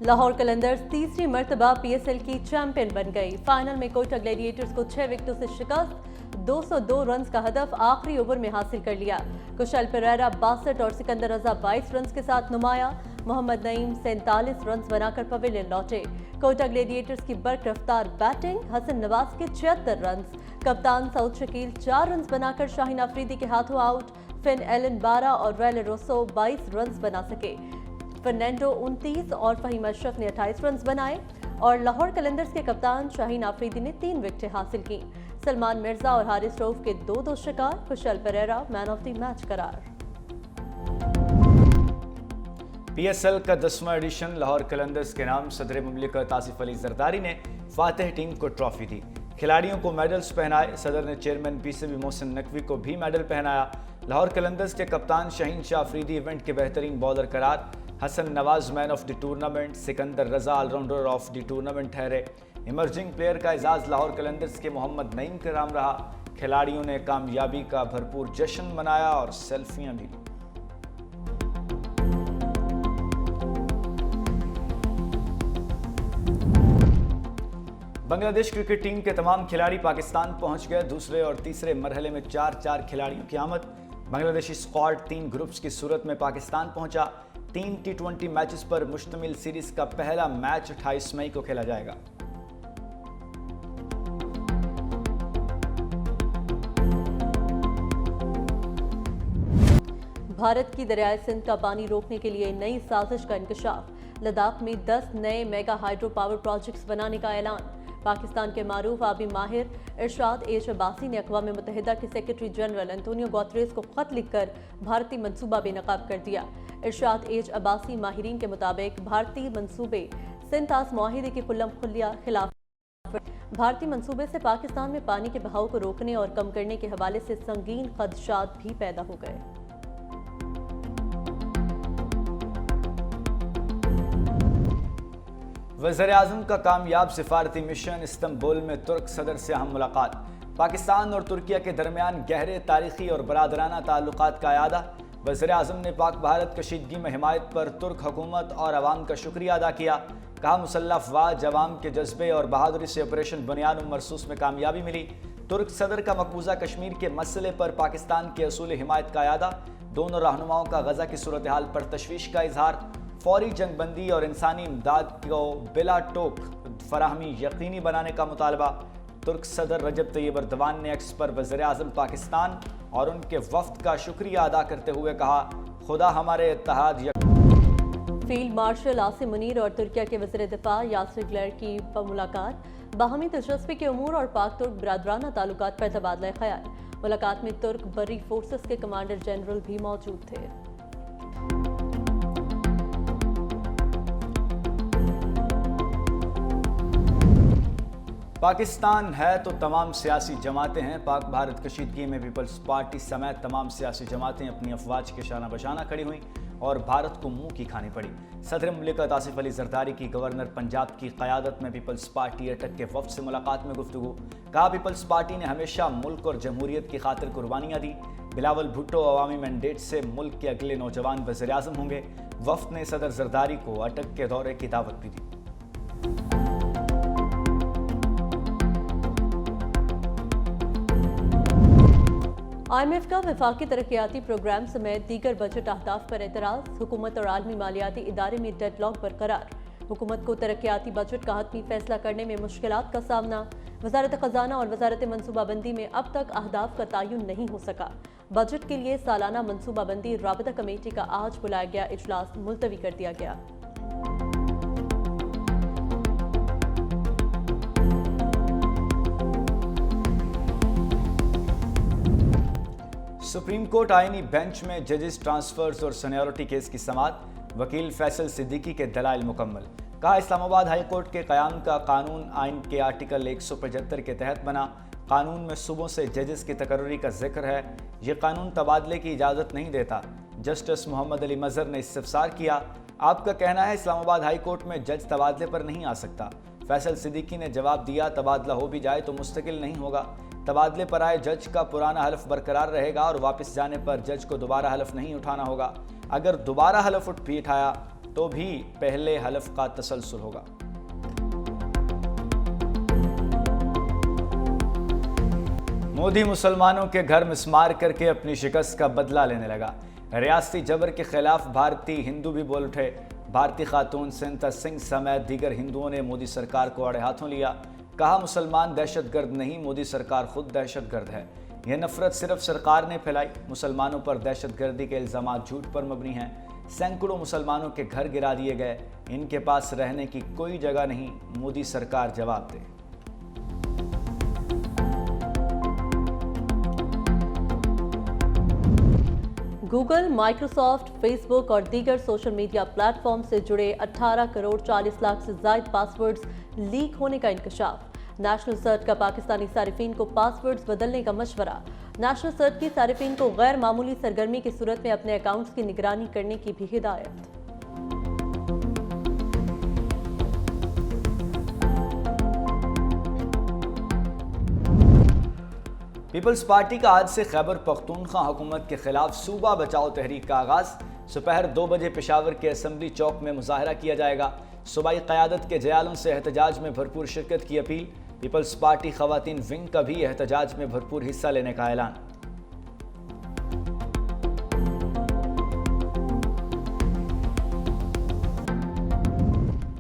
लाहौर कलंदर्स तीसरी मर्तबा PSL की चैंपियन बन गई। फाइनल में कोटा ग्लैडिएटर्स को 6 विकेटों से शिकस्त, 202 रन का हदफ आखिरी ओवर में हासिल कर लिया। कुशल पेरेरा 62 और सिकंदर रजा 22 रन के साथ नुमाया। मोहम्मद नईम 47 रन बनाकर पवेलियन लौटे। कोटा ग्लैडिएटर्स की बर्क रफ्तार बैटिंग, हसन नवाज के 76 रन, कप्तान सऊद शकील 4 रन बनाकर शाहीन अफरीदी के हाथों आउट। फिन एलन 12 और रैले रोसो 22 रन बना सके। फर्नांडो 29 और फहीम अशरफ ने 28 रन बनाए और लाहौर कलंदर्स के कप्तान शाहीन अफरीदी ने 3 विकेटें हासिल की। सलमान मिर्जा और हारिस रऊफ के 2-2 शिकार। Kusal Perera man of the match करार। PSL का 10वां एडिशन लाहौर कलंदर्स के नाम सदर मुमलिकत आसिफ अली जरदारी ने फातिह टीम को ट्रॉफी दी। खिलाड़ियों को मेडल्स पहनाए। सदर ने चेयरमैन PCB मोहसिन नकवी को भी मेडल पहनाया। लाहौर कलंदर्स के कप्तान शाहीन शाह अफरीदी इवेंट के बेहतरीन बॉलर करार। Hasan Nawaz man of the tournament, Sikandar Raza allrounder of the tournament ठहरे। इमर्जिंग प्लेयर का एजाज लाहौर कलंदर्स के मोहम्मद नईम का नाम रहा। खिलाड़ियों ने कामयाबी का भरपूर जश्न मनाया और सेल्फियां भी ली। बांग्लादेश क्रिकेट टीम के तमाम खिलाड़ी पाकिस्तान पहुंच गए। दूसरे और तीसरे मरहले में 4-4 खिलाड़ियों की आमद। बांग्लादेशी स्क्वाड 3 ग्रुप्स की सूरत में पाकिस्तान पहुंचा। 3 T20 मैचेस पर मुश्तमिल सीरीज का पहला मैच 28 मई को खेला जाएगा। भारत की दरियाए सिंध का पानी रोकने के लिए नई साजिश का इंकशाफ। लद्दाख में 10 नए मेगा हाइड्रो पावर प्रोजेक्ट्स बनाने का ऐलान। पाकिस्तान के मारूफ आबी माहिर इरशाद एच अब्बासी ने अक़वाम मुत्तहिदा के सेक्रेटरी जनरल एंटोनियो गुतेरेस को खत लिखकर भारतीय मंसूबा बेनकाब कर दिया। इरशाद एच अब्बासी माहिरीन के मुताबिक भारतीय मंसूबे सिंध-तास मुआहिदे के कुल्लम खुल्लिया खिलाफ भारतीय मंसूबे से पाकिस्तान में पानी के बहाव को रोकने और कम करने के हवाले से संगीन खदशात भी पैदा हो गए। वज़ीर-ए-आज़म का कामयाब सिफारती मिशन। इस्तांबुल में तुर्क सदर से अहम मुलाकात। पाकिस्तान और तुर्किया के दरमियान गहरे तारीखी और बरादराना ताल्लुकात का यादा। वज़ीर-ए-आज़म ने पाक भारत कशीदगी में हिमायत पर तुर्क हुकूमत और अवाम का शुक्रिया अदा किया। कहा मुसल्लह अफ़वाज अवाम के जज्बे और बहादुरी से ऑपरेशन बुनियाद मरसूस में कामयाबी मिली। तुर्क सदर का मकबूजा कश्मीर के मसले पर पाकिस्तान के असूल हिमायत का यादा। दोनों रहनुमाओं का गजा की सूरत हाल पर तशवीश का इजहार। फौरी जंगबंदी और इंसानी इमदाद को बिला टोक फराहमी यकीनी बनाने का मुतालबा। तुर्क सदर रजब तैयब एर्दोगान ने एक्स पर वज़ीर-ए-आज़म पाकिस्तान और उनके वफ्द का शुक्रिया अदा करते हुए कहा, खुदा हमारे इत्तेहाद। फील्ड मार्शल आसिम मुनीर और तुर्किया के वज़ीर दिफा यासिर ग्लेर की मुलाकात। बाहमी दिलचस्पी के उमूर और पाक तुर्क बरादराना ताल्लुकात पर तबादला ख्याल। मुलाकात में तुर्क बर्री फोर्सेस के कमांडर जनरल भी मौजूद थे। पाकिस्तान है तो तमाम सियासी जमातें हैं। पाक भारत कशीदगी में पीपल्स पार्टी समेत तमाम सियासी जमातें अपनी अफवाज के शाना बशाना खड़ी हुई और भारत को मुंह की खानी पड़ी। सदर मुमलिकत आसिफ अली जरदारी की गवर्नर पंजाब की क़यादत में पीपल्स पार्टी अटक के वफ्द से मुलाकात में गुफ्तगू। कहा, पीपल्स पार्टी ने हमेशा मुल्क और जमहूरियत की खातिर कुर्बानियाँ दी। बिलावल भुट्टो अवामी मैंडेट से मुल्क के अगले नौजवान वज़ीर-ए-आज़म होंगे। वफ्द ने सदर जरदारी को अटक के दौरे की दावत भी दी। IMF का वफाकी तरक्याती प्रोग्राम समेत दीगर बजट अहदाफ पर एतराज़। हुकूमत और आलमी मालियाती इदारे में डेडलॉक बरकरार। हुकूमत को तरक्याती बजट का हतमी फैसला करने में मुश्किलात का सामना। वजारत खजाना और वजारत मनसूबाबंदी में अब तक अहदाफ का तयन नहीं हो सका। बजट के लिए सालाना मनसूबाबंदी राबता कमेटी का आज बुलाया गया इजलास मुलतवी कर दिया गया। सुप्रीम कोर्ट आईनी बेंच में जजेस ट्रांसफर्स और सीनियरिटी केस की समाअत। वकील फैसल सिद्दीकी के दलाइल मुकम्मल। कहा, इस्लामाबाद हाई कोर्ट के क़याम का कानून आइन के आर्टिकल 175 के तहत बना। कानून में सूबों से जजेस की तकर्री का जिक्र है। ये कानून तबादले की इजाज़त नहीं देता। जस्टिस मोहम्मद अली मज़हर ने इस्तिफ़सार किया। आपका कहना है इस्लामाबाद हाई कोर्ट में जज तबादले पर नहीं आ सकता। फैसल सिद्दीकी ने जवाब दिया, तबादला हो भी जाए तो मुस्तकिल नहीं होगा। तबादले पर आए जज का पुराना हलफ बरकरार रहेगा और वापस जाने पर जज को दोबारा हलफ नहीं उठाना होगा। अगर दोबारा हलफ भी उठाया تو بھی پہلے حلف کا تسلسل ہوگا۔ مودی مسلمانوں کے گھر مسمار کر کے اپنی شکست کا بدلہ لینے لگا۔ ریاستی جبر کے خلاف بھارتی ہندو بھی بول اٹھے۔ بھارتی خاتون سنتا سنگھ سمیت دیگر ہندوؤں نے مودی سرکار کو اڑے ہاتھوں لیا۔ کہا مسلمان دہشت گرد نہیں، مودی سرکار خود دہشت گرد ہے۔ یہ نفرت صرف سرکار نے پھیلائی۔ مسلمانوں پر دہشت گردی کے الزامات جھوٹ پر مبنی ہیں۔ سینکڑوں مسلمانوں کے گھر گرا دیے گئے، ان کے پاس رہنے کی کوئی جگہ نہیں، مودی سرکار جواب دے۔ گوگل، مائیکروسافٹ، فیس بک اور دیگر سوشل میڈیا پلیٹ فارم سے جڑے 18 کروڑ 40 لاکھ سے زائد پاس ورڈز لیک ہونے کا انکشاف۔ نیشنل سرچ کا پاکستانی صارفین کو پاس ورڈز بدلنے کا مشورہ۔ نیشنل سرچ کی صارفین کو غیر معمولی سرگرمی کی صورت میں اپنے اکاؤنٹس کی نگرانی کرنے کی بھی ہدایت۔ پیپلز پارٹی کا آج سے خیبر پختونخوا حکومت کے خلاف صوبہ بچاؤ تحریک کا آغاز۔ دوپہر 2 بجے پشاور کے اسمبلی چوک میں مظاہرہ کیا جائے گا۔ صوبائی قیادت کے جیالوں سے احتجاج میں بھرپور شرکت کی اپیل۔ پیپلز پارٹی خواتین ونگ کا بھی احتجاج میں بھرپور حصہ لینے کا اعلان۔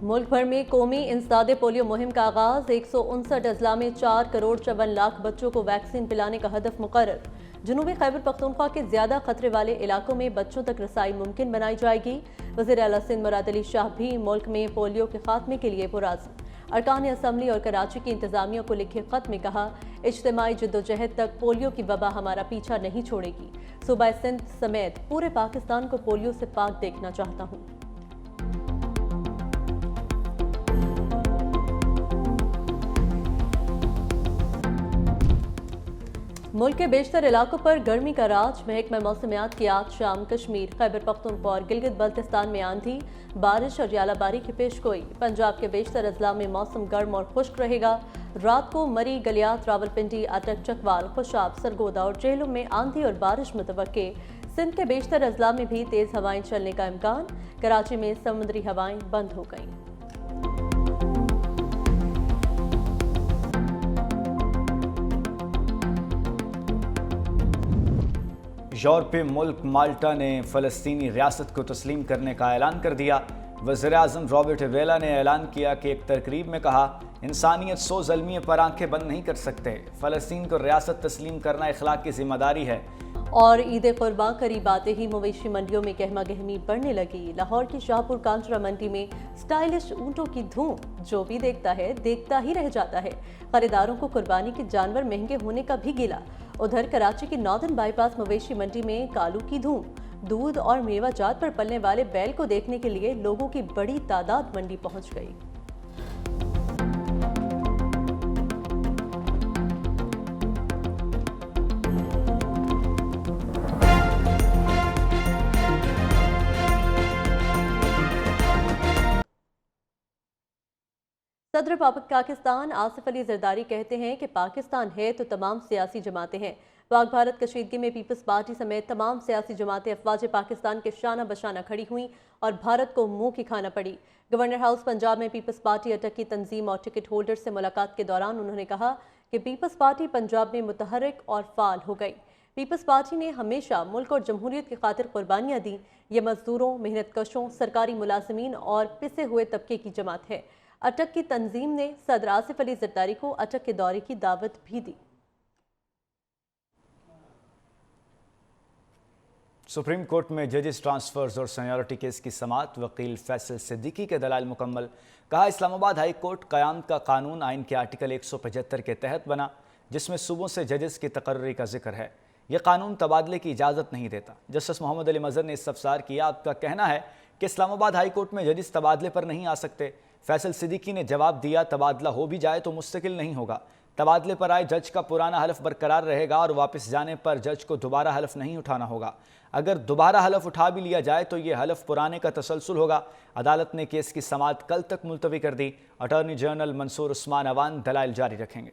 ملک بھر میں قومی انسداد پولیو مہم کا آغاز۔ 159 اضلاع میں 4 کروڑ 54 لاکھ بچوں کو ویکسین پلانے کا ہدف مقرر۔ جنوبی خیبر پختونخوا کے زیادہ خطرے والے علاقوں میں بچوں تک رسائی ممکن بنائی جائے گی۔ وزیر اعلیٰ سندھ مراد علی شاہ بھی ملک میں پولیو کے خاتمے کے لیے پرعزم۔ ارکان اسمبلی اور کراچی کی انتظامیہ کو لکھے خط میں کہا، اجتماعی جدوجہد تک پولیو کی وبا ہمارا پیچھا نہیں چھوڑے گی۔ صوبہ سندھ سمیت پورے پاکستان کو پولیو سے پاک دیکھنا چاہتا ہوں۔ ملک کے بیشتر علاقوں پر گرمی کا راج۔ محکمہ موسمیات کی آج شام کشمیر، خیبر پختونخوا اور گلگت بلتستان میں آندھی، بارش اور ژالہ باری کی پیش گوئی۔ پنجاب کے بیشتر اضلاع میں موسم گرم اور خشک رہے گا۔ رات کو مری، گلیات، راولپنڈی، اٹک، چکوال، خوشاب، سرگودا اور جہلم میں آندھی اور بارش متوقع۔ سندھ کے بیشتر اضلاع میں بھی تیز ہوائیں چلنے کا امکان۔ کراچی میں سمندری ہوائیں بند ہو گئیں۔ یورپی ملک مالٹا نے فلسطینی ریاست کو تسلیم کرنے کا اعلان کر دیا۔ وزیر اعظم رابرٹ ویلا نے اعلان کیا کہ ایک تقریب میں کہا، انسانیت سو ظلمیے پر آنکھیں بند نہیں کر سکتے۔ فلسطین کو ریاست تسلیم کرنا اخلاق کی ذمہ داری ہے۔ اور عید قرباں قریب آتے ہی مویشی منڈیوں میں گہما گہمی بڑھنے لگی۔ لاہور کی شاہپور کانچرا منڈی میں سٹائلش اونٹوں کی دھوم، جو بھی دیکھتا ہے دیکھتا ہی رہ جاتا ہے۔ خریداروں کو قربانی کے جانور مہنگے ہونے کا بھی گلا۔ ادھر کراچی کی ناردرن بائی پاس مویشی منڈی میں کالو کی دھوم، دودھ اور میوہ جات پر پلنے والے بیل کو دیکھنے کے لیے لوگوں کی بڑی تعداد منڈی پہنچ گئی۔ صدر پاکستان آصف علی زرداری کہتے ہیں کہ پاکستان ہے تو تمام سیاسی جماعتیں ہیں۔ پاک بھارت کشیدگی میں پیپلز پارٹی سمیت تمام سیاسی جماعتیں افواج پاکستان کے شانہ بشانہ کھڑی ہوئیں اور بھارت کو منہ کی کھانا پڑی۔ گورنر ہاؤس پنجاب میں پیپلز پارٹی اٹک کی تنظیم اور ٹکٹ ہولڈر سے ملاقات کے دوران انہوں نے کہا کہ پیپلز پارٹی پنجاب میں متحرک اور فعال ہو گئی۔ پیپلز پارٹی نے ہمیشہ ملک اور جمہوریت کی خاطر قربانیاں دیں۔ یہ مزدوروں، محنت کشوں، سرکاری ملازمین اور پسے ہوئے طبقے کی جماعت ہے۔ اٹک کی تنظیم نے صدر آصف علی زرداری کو اٹک کے دورے کی دعوت بھی دی۔ سپریم کورٹ میں ججز ٹرانسفرز اور سینیورٹی کیس کی سماعت، وکیل فیصل صدیقی کے دلائل مکمل۔ کہا، اسلام آباد ہائی کورٹ قیام کا قانون آئین کے آرٹیکل 175 کے تحت بنا، جس میں صوبوں سے ججز کی تقرری کا ذکر ہے۔ یہ قانون تبادلے کی اجازت نہیں دیتا۔ جسٹس محمد علی مظہر نے استفسار کیا، آپ کا کہنا ہے کہ اسلام آباد ہائی کورٹ میں ججز تبادلے پر نہیں آ سکتے۔ فیصل صدیقی نے جواب دیا، تبادلہ ہو بھی جائے تو مستقل نہیں ہوگا۔ تبادلے پر آئے جج کا پرانا حلف برقرار رہے گا اور واپس جانے پر جج کو دوبارہ حلف نہیں اٹھانا ہوگا۔ اگر دوبارہ حلف اٹھا بھی لیا جائے تو یہ حلف پرانے کا تسلسل ہوگا۔ عدالت نے کیس کی سماعت کل تک ملتوی کر دی۔ اٹارنی جنرل منصور عثمان اوان دلائل جاری رکھیں گے۔